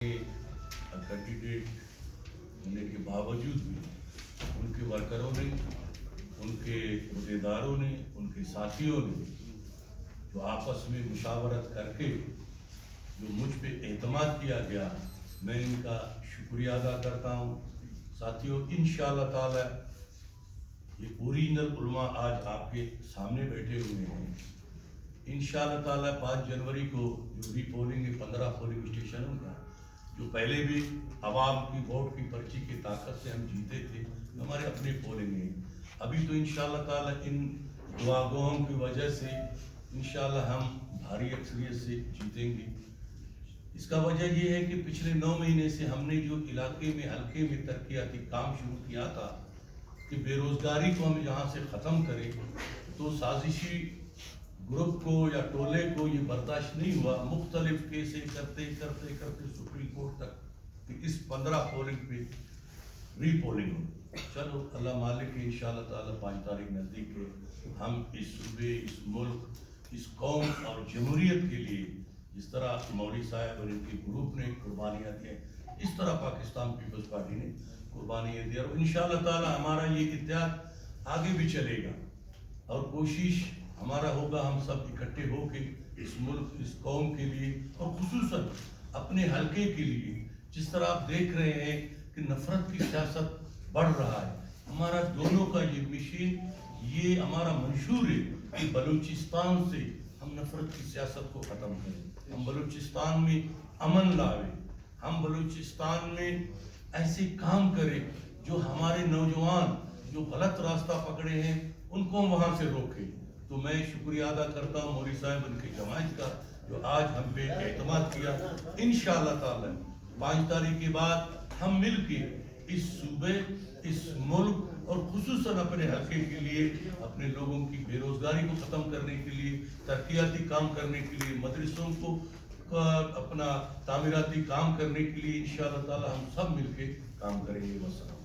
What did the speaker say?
Candidate होने के बावजूद भी उनके वर्करों ने, उनके अहदेदारों ने, उनके साथियों ने जो आपस में मुशावरत करके जो मुझ पे एतमाद किया गया, मैं इनका शुक्रिया अदा करता हूँ। साथियों, इंशाअल्लाह ताला ये ओरिजिनल उलमा आज आपके सामने बैठे हुए हैं। इंशाअल्लाह ताला 5 जनवरी को जो री पोलिंग है 15 पोलिंग स्टेशनों का, जो पहले भी आवाम की वोट की पर्ची की ताकत से हम जीते थे, हमारे अपने पोलिंग है। अभी तो इंशाअल्लाह ताला इन दुआगों की वजह से इंशाअल्लाह हम भारी अक्सरियत से जीतेंगे। इसका वजह ये है कि पिछले 9 महीने से हमने जो इलाके में हल्के में तरक्याती काम शुरू किया था कि बेरोजगारी को हम यहाँ से ख़त्म करें, तो साजिशी ग्रुप को या टोले को ये बर्दाश्त नहीं हुआ। मुख्तलिफ केसें करते करते करते सुप्रीम कोर्ट तक कि इस 15 पोलिंग पे री पोलिंग हो। चलो अल्लाह मालिक है, इंशाअल्लाह ताला 5 तारीख नज़दीक है। हम इस सूबे, इस मुल्क, इस कौम और जमहूरियत के लिए जिस तरह मौलवी साहब और इनके ग्रुप ने कुर्बानियाँ दी, इस तरह पाकिस्तान पीपल्स पार्टी ने कुर्बानियाँ दी, और इंशाअल्लाह ताला हमारा ये इत्तेहाद आगे भी चलेगा और कोशिश हमारा होगा हम सब इकट्ठे होके इस मुल्क, इस कौम के लिए और खुसूसन अपने हलके के लिए। जिस तरह आप देख रहे हैं कि नफरत की सियासत बढ़ रहा है, हमारा दोनों का ये मिशन, ये हमारा मंशूर है कि बलूचिस्तान से हम नफरत की सियासत को ख़त्म करें, हम बलूचिस्तान में अमन लाएं, हम बलूचिस्तान में ऐसे काम करें जो हमारे नौजवान जो गलत रास्ता पकड़े हैं उनको हम वहाँ से रोकें। तो मैं शुक्रिया अदा करता हूँ मौलवी साहब उनकी जमात का जो आज हम पे एतमाद किया। इंशाअल्लाह ताला 5 तारीख के बाद हम मिल के इस सूबे, इस मुल्क और खुसूसन अपने हल्के के लिए, अपने लोगों की बेरोजगारी को ख़त्म करने के लिए, तरक्याती काम करने के लिए, मदरसों को अपना तामीराती काम करने के लिए इंशाअल्लाह ताला हम सब मिल के काम करेंगे। वसल्लम।